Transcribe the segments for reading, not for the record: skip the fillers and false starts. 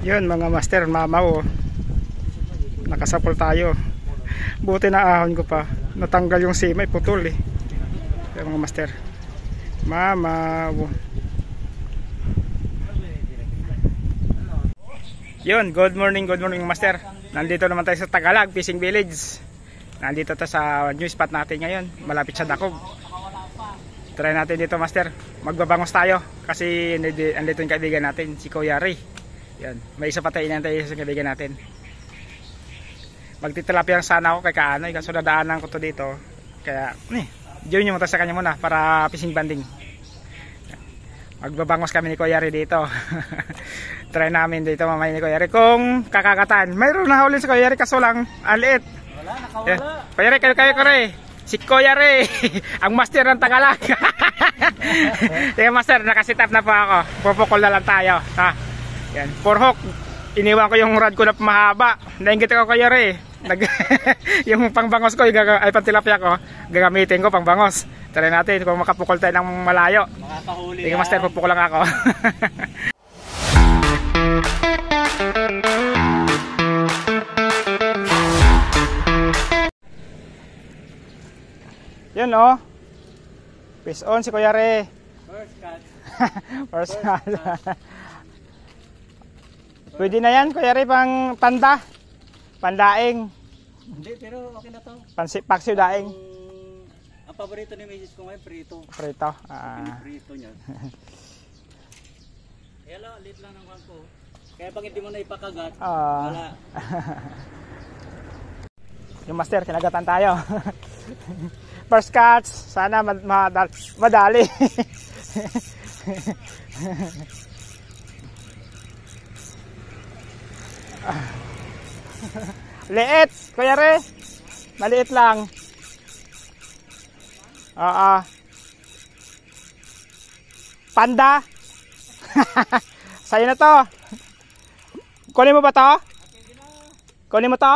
Yun mga master, mamaw. Nakasapol tayo. Buti na ahon ko pa. Natanggal yung simay, putol eh. Kaya mga master, mamaw. Yun, good morning master. Nandito naman tayo sa Tagalog Fishing Village. Nandito to sa new spot natin ngayon, malapit sa Dakog. Try natin dito master, magbabangos tayo kasi andito yung kaibigan natin, si Kuya Ray. Yan, may isa pa tayo inantay sa kaibigan natin. Magtitilapia sana ako kay Kaanoy kaso dadaanan ko to dito. Kaya, join nyo mo sa kanya muna para fishing banding. Magbabangos kami ni Kuya Ray dito. Try namin dito mamaya ni Kuya Ray kung kakakatan. Mayroon na huli si Kuya Ray kaso lang, aliit. Wala, nakawala. Kuya Ray, kayo Ray. Si Kuya Ray, ang master ng Tagalog. Sige master, nakasit up na po ako. Pupukol na lang tayo. Ha? Yan, for hook. Iniwan ko yung rod ko na mahaba. Nainggit ako Kuya Ray. Yung pangbangos ko, ay pantilapia ko, gagamitin ko pangbangos. Try natin kung makapukol tayo ng malayo. Makakahuli. Sige master, pupukol lang ako. Yun oh. Fish on si Kuya Ray. First cut. First cut. Pwede na yan Kuya Ray pang tanda. Pandaing. Hindi pero okay na to. Paksiw daing. Ang paborito ni Mrs. ko ngayon prito. Prito. Prito niya. Hello, lit lang ng wangko. Kaya pag hindi mo na ipakagat, wala. Yung master, kinagatan tayo. First catch, sana madali. Liit, Kuya Ray. Maliit lang. Panda. Sa'yo na to. Kunin mo ba to? Kunin mo to?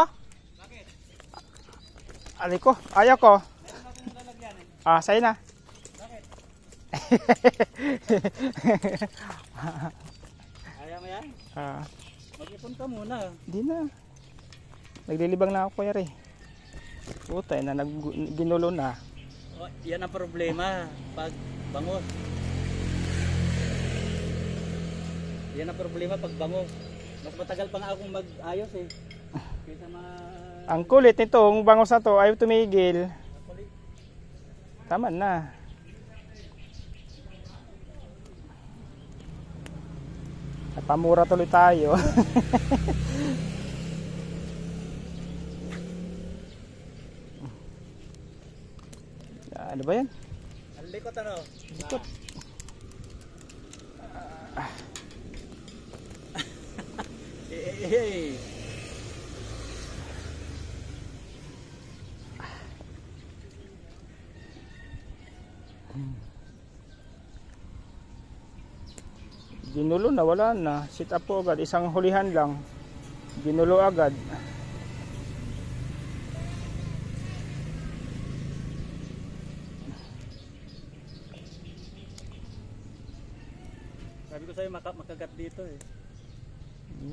Alay ko, ayaw ko. Sa'yo na. Ayaw mo yan? Mag-ipon ka muna. Hindi na. Naglilibang na ako Kuya Ray. Putay na, ginulo na. Yan ang problema pag bangos. Yan ang problema pag bangos. Mas matagal pa nga akong mag-ayos eh. Kaysa ang kulit nitong bangos na to, ayaw tumigil. Tama na. Napamura tuloy tayo. Ano ba yan? Ang likot ano? Likot. Ginulo na, wala na. Sit up po agad. Isang hulihan lang. Ginulo agad. Sabi ko sa'yo makagat dito eh.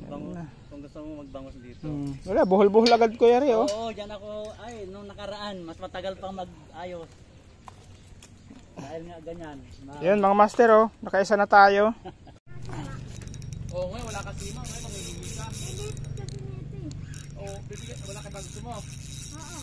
Kung gusto mo magbangos dito. Wala, buhol-buhol agad Kuya Ray oh. Oo, dyan ako, nung nakaraan, mas matagal pang mag-ayos. Dahil nga ganyan. Yun mga master oh, nakaisa na tayo. Oo, ngayon wala kasi mo, ngayon magiging ka. Oo, bibigyan, wala ka bang gusto mo? Oo.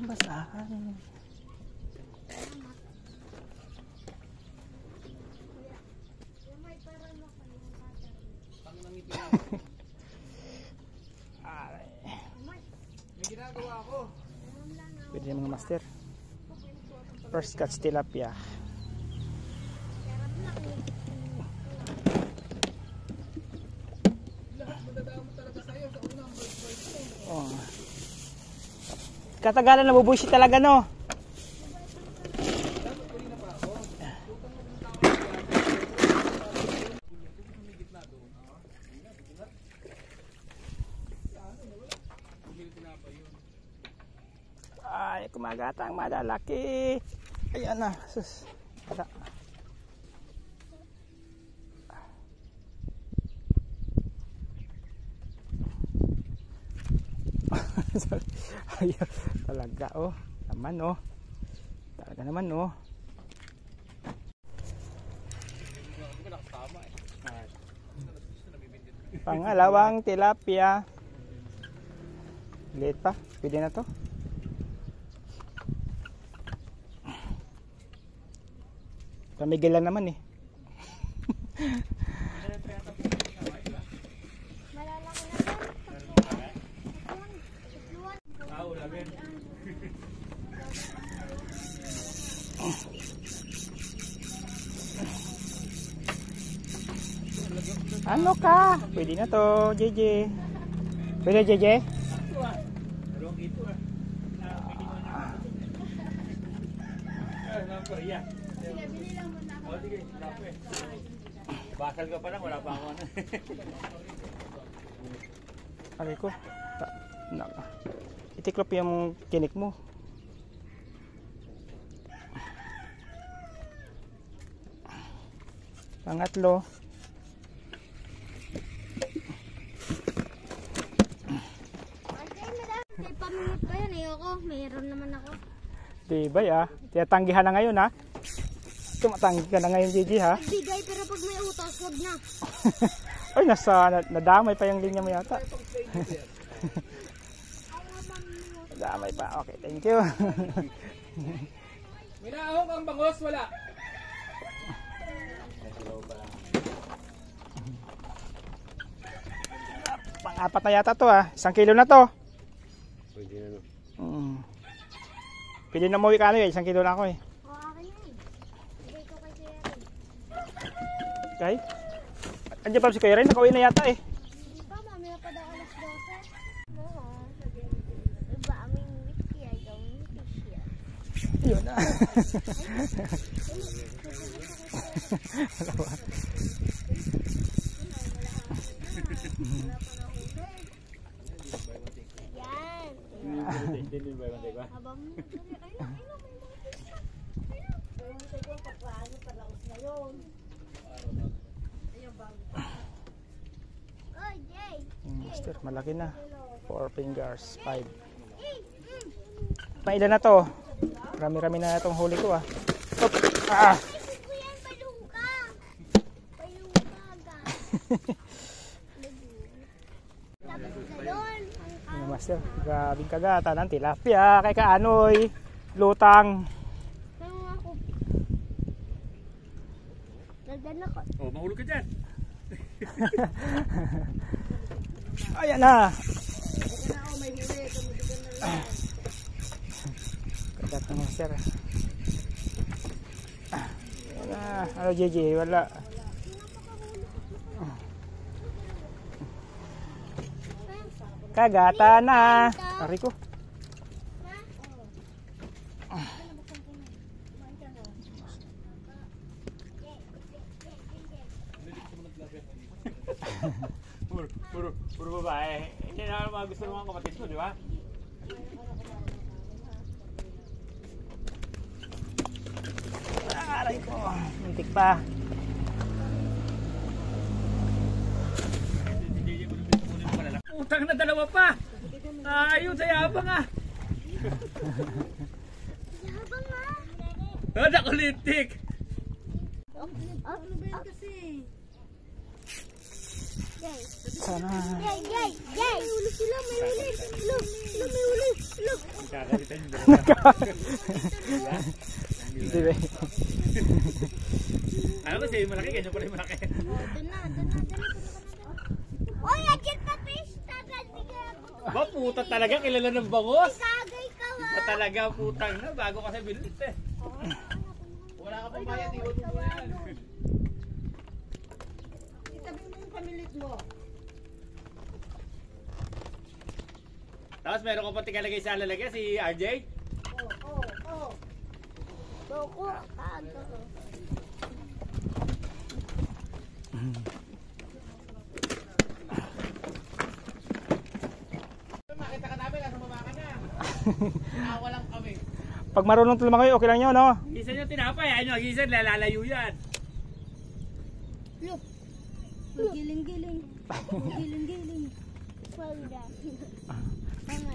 Basahan. May ginagawa ako. Pwede mga master. First catch tilapia. Katagalan nabubushi talaga no. May kumagatang malalaki. Ayan na. Sus. Wala. Ayun. Talaga oh. Naman oh. Talaga naman oh. Pangalawang tilapia. Liit pa. Pwede na to. Pamigilan naman eh. Ano ka? Pwede na to, JJ. Pwede, JJ? Basal ka pa lang, wala pa ako ano. Aray ko. Itiklop yung kinik mo. Pangatlo. May paminit pa yan eh ako. Mayroon naman ako. Diba ya? Tiyatanggihan na ngayon ha? Tumatanggi ka na ngayon, Gigi ha? Bigay pero pag may utos, wag na. Ay, nadamay pa yung linya mo yata. Nadamay pa. Okay, thank you. May naahok ang bangos, wala. Pang-apat na yata to ha. 1 kilo na to. Pwede na no. Pili na mo ka ano eh. 1 kilo na ako eh. O, akin na eh. Bigay ko kay Kuya Ray. Okay? Andiyan pa si Kuya Ray. Nakauwi na yata eh. Hindi pa, mamaya pa daw alas 12. Oo. Iba aming wiki ay gawin fish yan. Yun na. Yan. Habang Oy, Jay. Master, malaki na. 4 fingers, 5. Pailan na to? Rami-rami na itong huli ko ah. Op! Ah! Kuya, palungka. Palungka ka. Tapos galon. Ano, Master, grabing kagata ng tilapia kay Kaanoy. Lutang. Kaya ako. Nagdan ako. Oh, mahulog ka dyan. Ayan na. Kagat na Master. Ayan na. Ano JJ? Wala. Kagata na. Ari ko. Puro babae. Hindi na mga gusto ng mga kapatid mo, di ba? Aray ko. Muntik pa. Utang na 2 pa. Ayun, sa yabang ah. Yabang nga. Nakulitik. Ano ba yan kasi? Jay. Sana. Jay. May huli sila, may huli. Look, may huli. Look. Kakalitan yung Hindi ba? Ano ba sa'yo malaki? Ganyan pala yung malaki. Doon na. Oy, agad pa fish. Tagad, bigyan ako. Ba, puta talaga. Kilala ng bangos. Sagay ka wa. Ba talaga putang na. Bago kasi binulit eh. Wala ka pang bayad. Iwan mo yan. Itabi mo yung pamilit mo. Tapos meron ka pang tigalagay sa lalagay si RJ. Doko, kaga. Makita ka namin, nasa mama ka na. Walang kami. Pag marunong lumangoy, okay lang yun, no? Gisan yung tinapay. Ano, gisan, lalalayo yan. Look. Giling-giling. Giling-giling. Wala.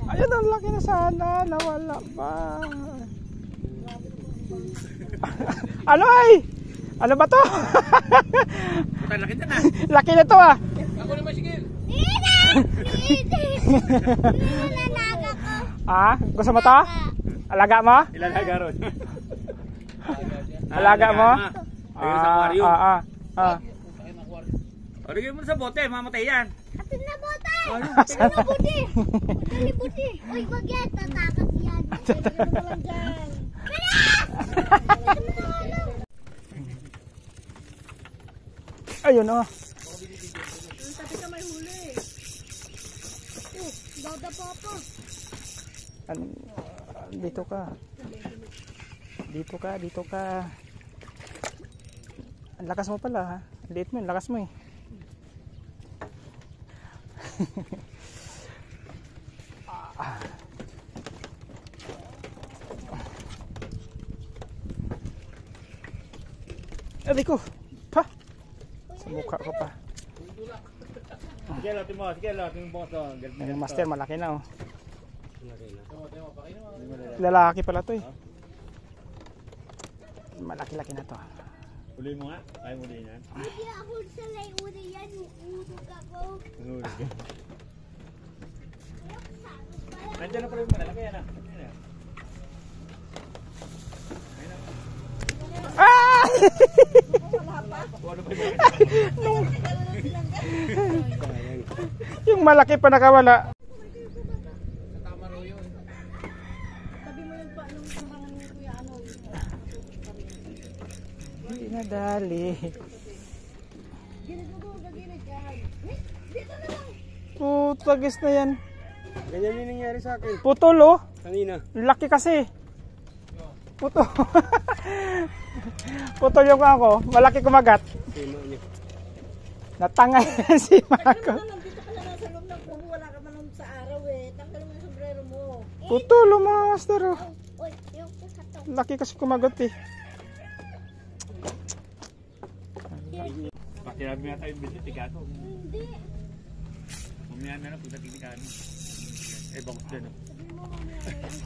Ayun, ang laki na sana. Nawala pa. Ano ay? Ano ba to? Puta, laki na na. Laki na to ah. Ako naman, sige. Nilalaga ko. Ah, gusto mo to? Alaga mo? Ilalaga ron. Alaga mo? Lagyan sa aquarium. O, lagyan mo sa bote, mamatay yan. Atin na bota. Atin na buti. Dali buti. Uy, bagyan. Tatakas yan. Ano naman dyan? Ayun oh. Sabi ka may huli. Dada papa. Dito ka. Dito ka, dito ka. Ang lakas mo pala ha. Ang liit mo, ang lakas mo eh. Aray ko. Pa. Sa mukha ko pa. Sige, latin mo. Sige, latin mo ito. Ang master, malaki na oh. Lalaki pala to eh. Malaki-laki na to. Uli mo nga. Kaya mo uli yan. Hindi ako sa layuri yan. Uusog ako. Nandiyan na pala yung malaki yan ah. Ah! Yung malaki pa nakawala. Tama ro yun. Sabi mo yung paano kumangan ni Kuya ano. Hindi na dali. Ginit mo ko, gaginit ka. Dito na lang. Putagis na yan. Ganyan yung nangyari sa akin. Putol oh. Kanina. Laki kasi. Putol. Putol yung ako. Malaki kumagat. Sino niya? Natangay si Mako. Nandito ka na nasa loob ng kubo. Wala ka man sa araw eh. Tanggalin mo yung sombrero mo. Putol oh mga master oh. Uy, yung kato. Laki kasi kumagat eh. Bakit nabi nga tayo bisit, tigato. Hindi. Mamaya na lang, punta titigano. Eh, bangus din oh.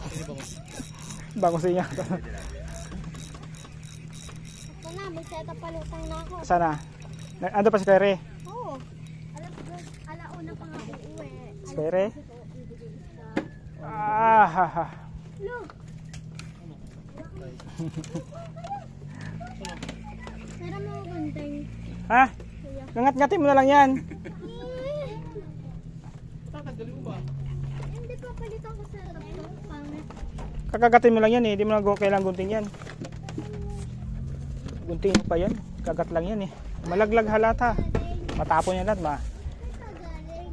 Sino bangus? Bago sa inyo. Ako na, may seta palutang na ako. Sana. Ando pa si Kere. Oo. Alauna pa nga uuwi. Si Kere? Ah, ha, ha. Look. Tara mo gunting. Ha? Ngangat-ngatin mo na lang yan. Tatanggalin mo ba? Hindi pa palitan ko sa laptop. Pangit. Kakagatin mo lang yan eh. Hindi mo na kailangan gunting yan. Gunting mo pa yan. Kagat lang yan eh. Malaglag halata. Matapon yan lahat ma. Galing.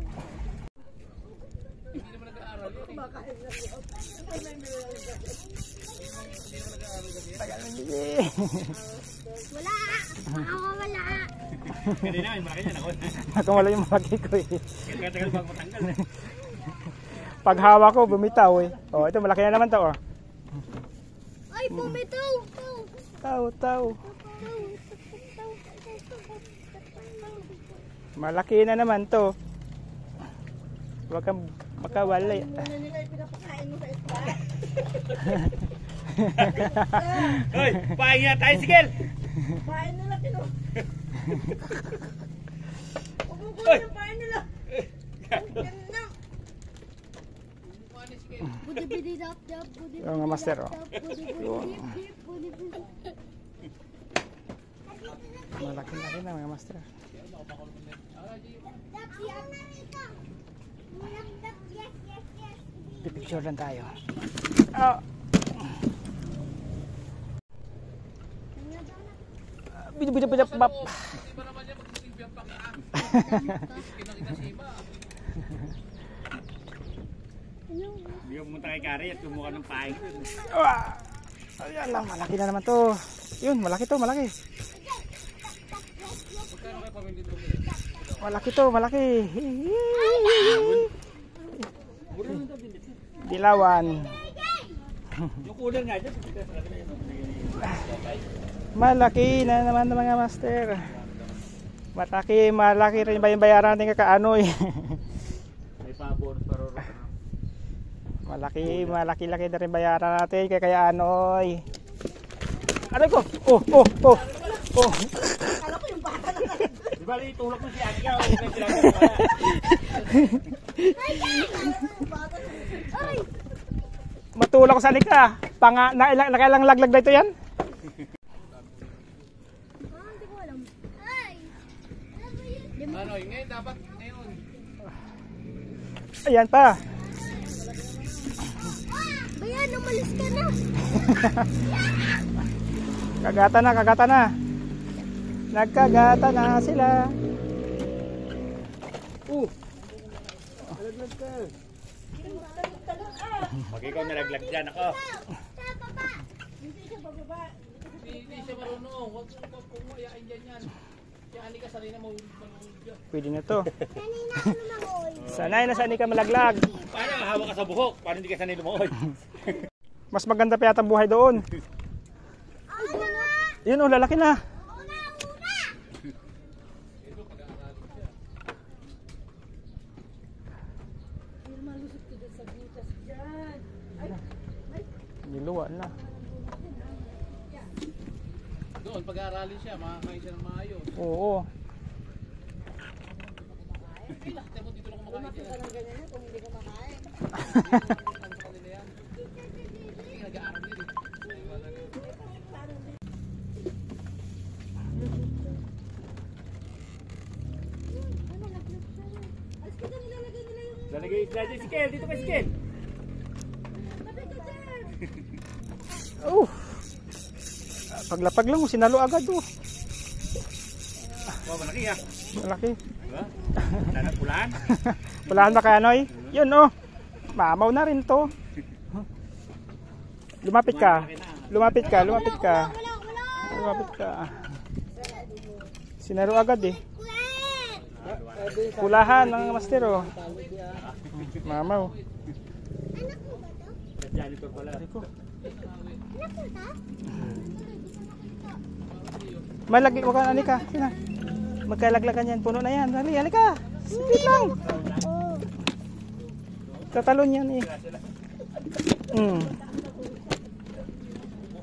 Hindi naman nag-aaral yun eh. Wala! Ako wala! Hindi na, yung malaki niya ako. Nakamala yung malaki ko eh. Kaya-tagal bago matanggal eh. Pag hawa ko, bumitaw eh. Oh, ito malaki na naman to oh. Ay, bumitaw! Taw. Malaki na naman to. Huwag kang makawala eh. Muna nila pinapakain mo sa isla. Hoy, pahin nga tayo, Sigel! Pain nila pino. Huwag mo kunin yung pain nila. Yan na. Budi-bidi-dap-dap, budi-bidi-dap-dap, Yung master oh. budi-bidi-dip-dip, budi-bidi. Malaki na mga master. Pipicture lang tayo. Oh. Bidap bap. Hindi ba naman niya magiging biyang pakiaan? Kinakita si Iba. Hindi ka pumunta kay Kari at kumuha ng paing. Ayan lang, malaki na naman to. Yun, malaki to, malaki. Magkano kayo pamilya dito? Malaki to, malaki. Dilawan. Yung cooler nga dyan. Malaki na naman mga master. Malaki rin ba yung bayaran natin kakaanoy? May pabor pero Malaki na rin bayaran natin kaya anoy. Aray ko! Oh! di ba itulak mo si Akia? Matulak ko sa lika. Nakailang laglag na ito yan? Hindi ko alam. Ay! Ano, ngayon dapat ngayon. Ayan pa. Bayan, umalis ka na. Kagata na. Nagkagata na sila. Nalaglag ka. Pag ikaw nalaglag dyan, ako. Sa baba. Hindi siya marunong. Huwag mo ayain dyan yan. Kaya ani ka sanay na mahulog dyan. Pwede na to. Kanina ako lumangoy. Sanay na sanay ka malaglag. Paano hawak ka sa buhok? Paano hindi ka sanay lumangoy? Mas maganda pa yata ang buhay doon. Ako na. Yun oh, lalaki na. Una. Niluwa na. Doon, pag-aaralin siya, makakain siya ng maayos. Oo. Hindi lahat mo dito lang kumakain dyan. Kung hindi ka makain. Nag-aaral din eh. Lalagay si Kel, dito ka si Kel. Paglapag lang mo, sinalo agad oh. Wow, malaki ha. Malaki. Diba? Pulaan. Pulahan ba kaya Noy? Yun oh. Mamaw na rin to. Lumapit ka. Lumapit ka. Sinaro agad eh. Pulahan ng master oh. Mamaw. Anak mo ba to? Janitor pala. Anak mo to? Malagi, wag ka, alika. Sina. Magkalaglagan yan, puno na yan. Dali, alika. Speed lang. Oo. Tatalon yan eh.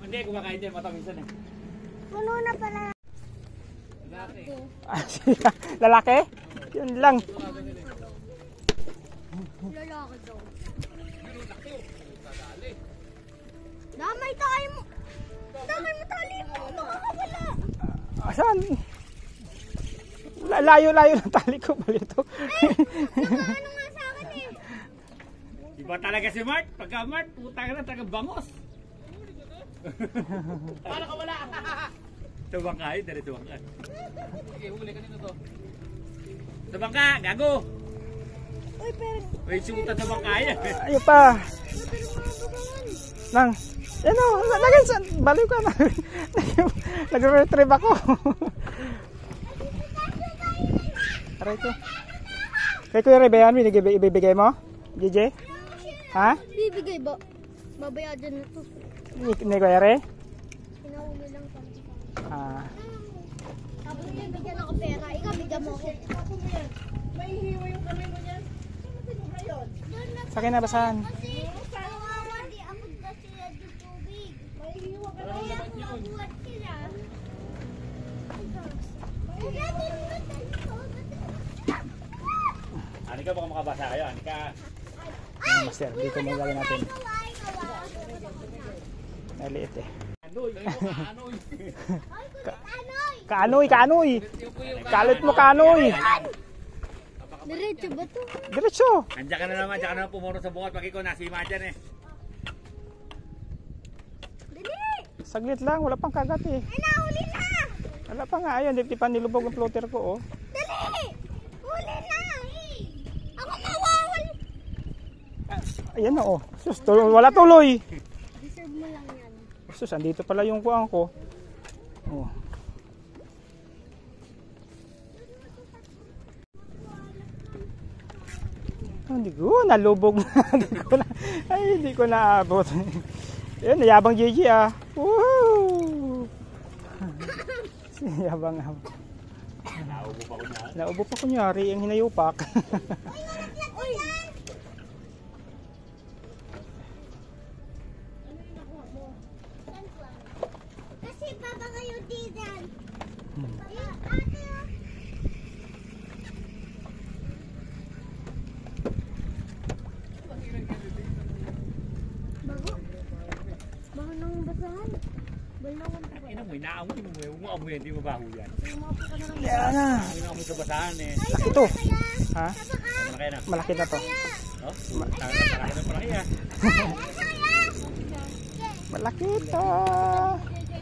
Hindi, kumakain din, mataminsan eh. Puno na pala. Lalaki? Yun lang. Lalaki daw. Damay tayo mo. Damay mo tali mo. Makakawala. Saan? Layo-layo ng tali ko. Balito. Ano nga sa akin eh. Iba talaga si Mart. Pagka Mart, putang na talaga bangos. Paano ka wala? Tubang ka, dali tubang ka. Sige, huli kanino to. Tubang ka, gago. Uy, pero... May suta tubang ka yan. Ayun pa. Pero mga bubangan. Nang. Yan o. Lagay sa. Baliw ka na. Nag-retrieve ako. Aray ko. Kay Kuya Rebe yan, ibibigay mo? DJ? Ha? Bibigay ba? Babayadan na to. Ni Kuya Re? Pinahuli lang kami. Tapos bibigyan ako pera. Ikaw, bigyan mo ako. May hiwa yung kamay mo niyan. Sino ba yun? Sa akin na basahan. Kasi, kawawa di ako kasi yung tubig. May hiwa ka na. Kaya kumabuhat sila. Anika, baka makabasa kayo. Anika. Master, dito mo gawin natin. Naliit eh. Anoy. Anoy. Kaanoy! Kalit mo kaanoy! Diretso ba to? Diretso! Andiyan ka na naman, pumuro sa bungat. Pag ikaw nasima dyan eh. Dali! Saglit lang, wala pang kagat eh. Ay, nahuli na! Wala pa nga, ayun, di pa nilubog ang floater ko oh. Dali! Huli na! Ako mawawal! Ayan na oh. Sus, wala tuloy! Deserve mo lang yan. Sus, andito pala yung kuwang ko. Oh. Hindi ko, nalubog na. Hindi ko naabot. Yun, nayabang Gigi ah. Woohoo! Yabang ah. Naubo pa kunyari, ang hinayupak. Kasi baba kayo diyan. Bago nang basahan. Balongan pa. Ina mo, inaamoy mo. Huwag mo amoy, hindi mo baho yan. Yan na. Hindi mo amoy sa basahan eh. Laki to. Ha? Malaki na. Malaki na to. Oh, malaki ah. Malaki to.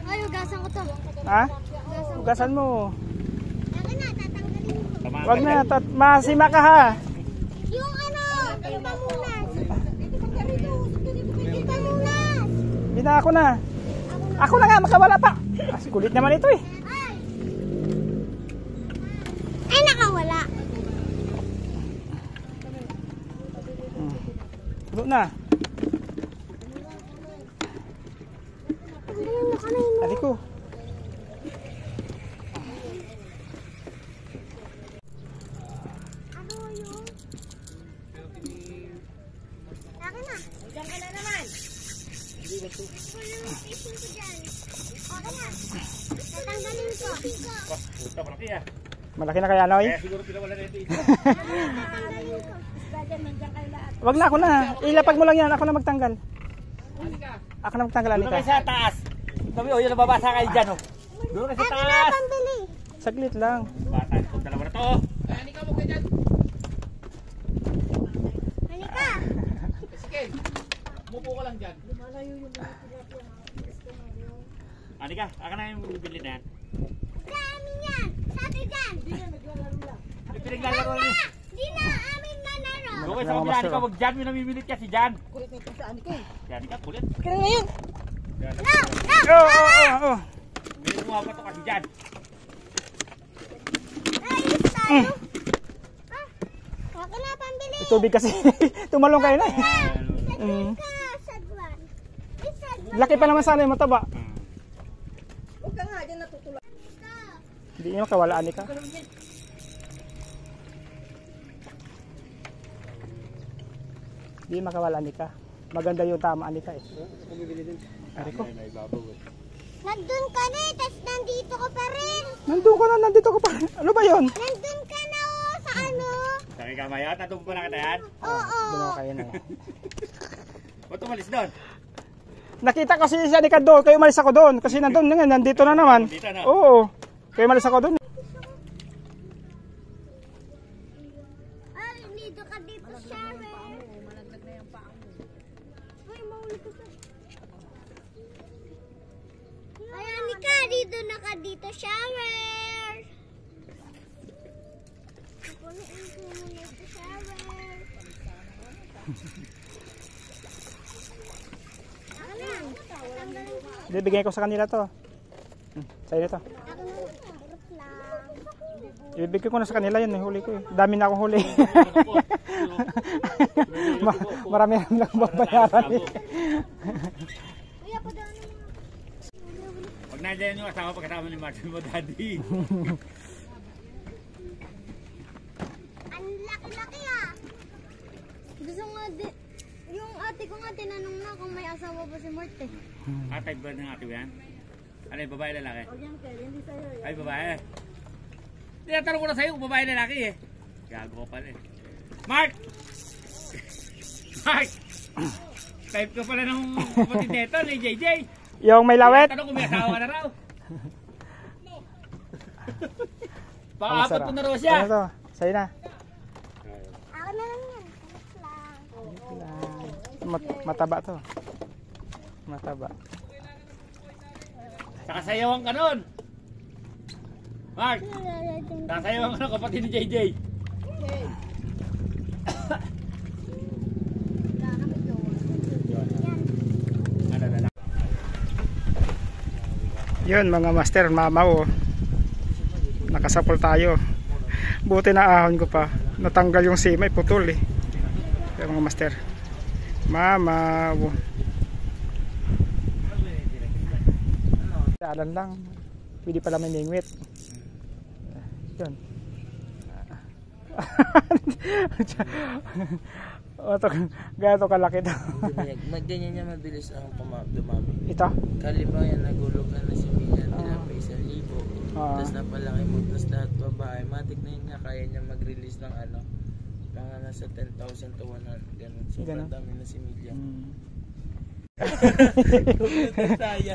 Ay, ugasan ko to. Ha? Ugasan mo. Akin na, tatanggalin ko. Wag na, masima ka ha. Yung ano, yung pamunas. Yung pamunas. Bina ako na. Ako na nga, makawala pa. Kulit naman ito eh. Ay, nakawala. Puno na. Tadi ko. Ano yun? Akin na. Diyan ka na naman. Walang fishing ko dyan. Akin na. Tatanggalin ko. Wah, puta, malaki ah. Malaki na kaya, Noy? Kaya siguro pinawala na ito. Tatanggalin ko. Wag na, ako na. Ilapag mo lang yan. Ako na magtanggal. Ako na magtanggal, Doon Anika. kayo sa taas. Sabi, oh, yun nababasa kayo dyan, oh. Doon kayo sa Akin na, taas. pambili. Saglit lang. Bata, itong dalawa na to, oh. Halika. Mupo ka lang dyan. Anika, akin na yung bibili na yan. Sa amin yan. Sabi dyan. May pinaglalaro niya. Di na amin manaro. Doon kayo sa kabila, Anika, wag dyan. May namimilit kasi dyan. Kulit nito sa Anika eh. Kaya Anika, kulit. Kaya ngayon. No. Oh. Bilis mo nga to kasi dyan. Ayos tayo. Akin na, pambili. Tubig kasi. Tumalong kayo na. Mm. Sagwan. Sagwan. Laki pa naman sana yung mataba. Huwag ka nga dyan natutulog. Hindi nyo makawala, Anika. Hindi makawala, Anika. Maganda yung tama, Anika eh. Ari ko. Nandun ka na eh, tapos nandito ka pa rin. Nandito ko pa. Ano ba yun? Nandun ka na oh, sa ano. Sabi ka maya, tatong pa na kita yan. Oo. Doon kayo na. O tumalis doon. Nakita kasi si Anika doon. Kayo malis ako doon. Kasi nandun nga, nandito na naman. Nandito na. Oo. Kayo malis ako doon. Ay, nito ka dito, Sharon. Malaglag na yung paa mo. Ay, mahuli ko sa... Ay, Anika, dito na ka dito, shower. Punuin ko muna ito, shower. Ako na, tanggalin ko. Hindi, bigyan ko sa kanila to. Sa'yo nito. Ako na, hirap lang. Ibigay ko na sa kanila yun. Huli ko eh. Dami na akong huli. Marami lang babayaran eh. Kuya, padaan mo. Pag nandiyan yung asawa pagkasama ni Martin mo, daddy. Ang laki-laki ah. Gusto nga din. Yung ate ko nga tinanong na kung may asawa ba si Mort eh. Type ba ng ate mo yan? Ano yung babae lalaki? O yan, Kel, hindi sa'yo. Ay, babae. Tinatanong ko na sa'yo kung babae lalaki eh. Gago ka pala eh. Mark! Mark! Type ko pala ng kapatid neto ni JJ. Yung may lawet. Tinatanong kung may asawa na raw. Pang-apat ko na raw siya. Ano to? Sa'yo na. Ako na lang yan. Tapos lang. Mataba to. Mataba. Sakasayawan ka nun. Mark! Sakasayawan ka nun kapatid ni JJ. Yun mga master, mamaw. Nakasapol tayo. Buti na ahon ko pa. Natanggal yung simay, putol eh. Yung mga master. Mama. Alan lang. Pwede pala may mingwit. Yun. Gato kalaki to. Ganyan niya mabilis ang dumami. Ito? Kalimbang yan, nagulog ka na si Mia, tinapay 1,000. Tapos napalaki mo, tapos lahat babae. Matik na yun nga, kaya niya mag-release ng ano, mga nasa 10,000 to 100. Ganun. So, dami na si Mia.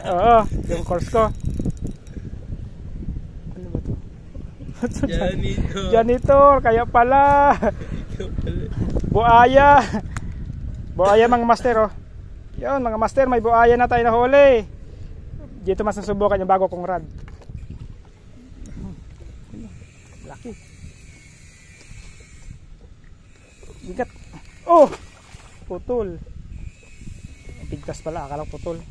Oo, yung course ko. Ano ba to? Janitor. Janitor, kaya pala. Buaya. Buaya mga master, oh. Yun mga master, may buaya na tayo nahuli. Dito mas nasubukan yung bago kong rod. Laki. Bigat. Oh! Putol. Bigtas pala, akala putol.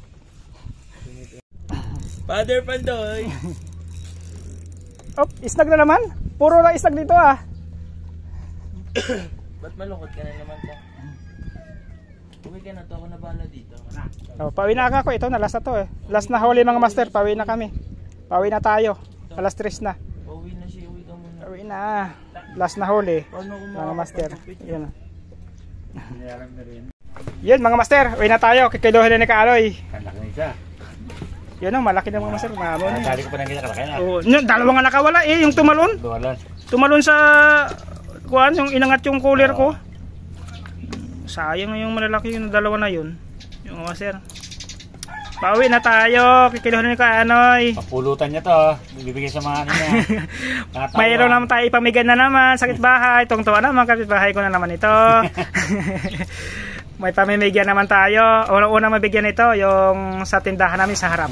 Father Pandoy. Oh, isnag na naman. Puro na isag dito ah. Ba't malungkot ka na naman ka? Uwi ka na to, ako na bala dito. Oh, pauwi na ako. Ito na, last na to eh. Last na huli mga master, pauwi na kami. Pauwi na tayo. Alas 3 na. Pauwi na siya, uwi ka muna. Pauwi na. Last na huli. Mga master. Yan. Yan mga master, uwi na tayo. Kikiluhin na ni Kaaloy. Kalaki na isa. Yan o, malaki na mga master. Mamon. Tali ko pa nang kalaki na. Oh, dalawang nga nakawala eh, yung tumalon. Duwalan. Tumalon sa kuan, yung inangat yung cooler ko. Sayang yung malalaki yung dalawa na yun. Yung mga master. Pauwi na tayo. Kikiluhin na ni Kaanoy. Papulutan niya to. Bibigay sa mga ano niya. Mayroon naman tayo ipamigay na naman sa kapitbahay. Tungtuwa naman, kapitbahay ko na naman ito. May pamimigyan naman tayo. Una mabigyan ito yung sa tindahan namin sa harap.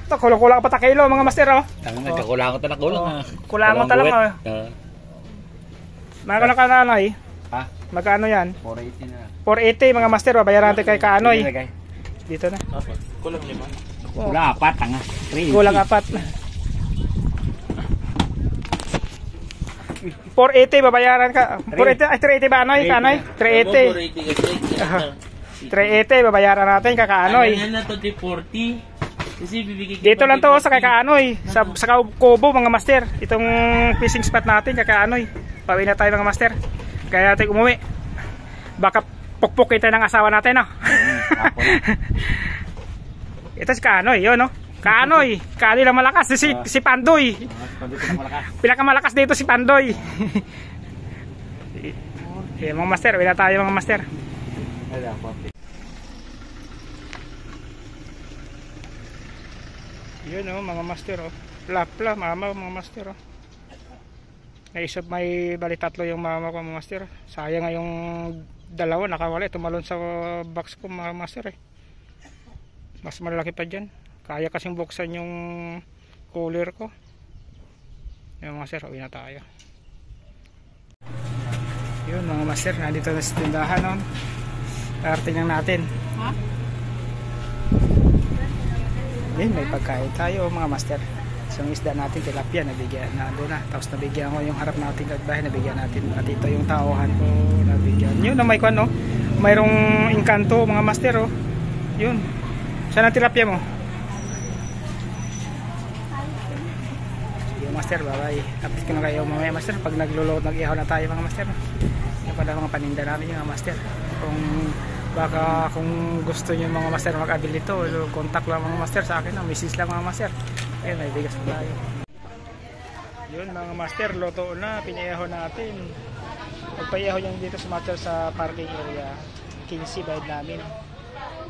Ito, kulang-kulang pa takilo mga master oh. Nagkakulangot na nakulang. Kulangot na lang oh. Magkano ka na Anoy? Ha? Magkano yan? 480 na. 480 mga master, babayaran natin kay Kaanoy. Dito na. Kulang 5. Kulang 4, tanga. 3. Kulang 4. 480 babayaran ka. 480 ay 380 ba Anoy? Kaanoy? 380. 380 babayaran natin kay Kaanoy. Ano na to, 40. Kasi bibigay dito lang to sa kay Kaanoy. Sa Kubo mga master. Itong fishing spot natin kay Kaanoy. Pauwi na tayo mga master. Kaya natin umuwi. Baka pukpukin tayo ng asawa natin no? Ito si Kaanoy yun no? Kaanoy lang malakas. Si Pandoy. Pinakamalakas dito si Pandoy. Okay, mga master, uwi na tayo mga master. Yun o mga master o. Lapla mama mga master o. Naisip may bali 3 yung mama ko mga master. Sayang nga yung dalawa nakawala. Tumalon sa box ko mga master eh. Mas malaki pa dyan. Kaya kasing buksan yung cooler ko. Yung mga master, uwi na tayo. Yun mga master, nandito na sa tindahan no? Tingnan natin. Ha? Yun, may pagkain tayo mga master. So yung isda natin, tilapia, nabigyan na doon na. Tapos nabigyan ko yung harap natin kagbahay, nabigyan natin. At ito yung tauhan ko, nabigyan. Yun na may kwan no? Mayroong engkanto mga master oh. Yun. Saan ang tilapia mo? Master, bye-bye. Update ko na kayo mamaya master pag naglo-load, nag-ihaw na tayo mga master. Yan pala mga paninda namin yung mga master. Kung gusto nyo mga master mag-abil nito, contact lang mga master sa akin, message lang mga master. Ayun, may bigas na tayo. Yun mga master, loto na, pinayaho natin. Pagpayaho yung dito sa master sa parking area, 15 bayad namin.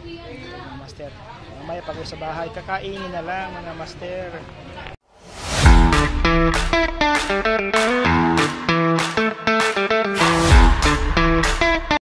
Mga master. Mamaya pag sa bahay, kakainin na lang mga master.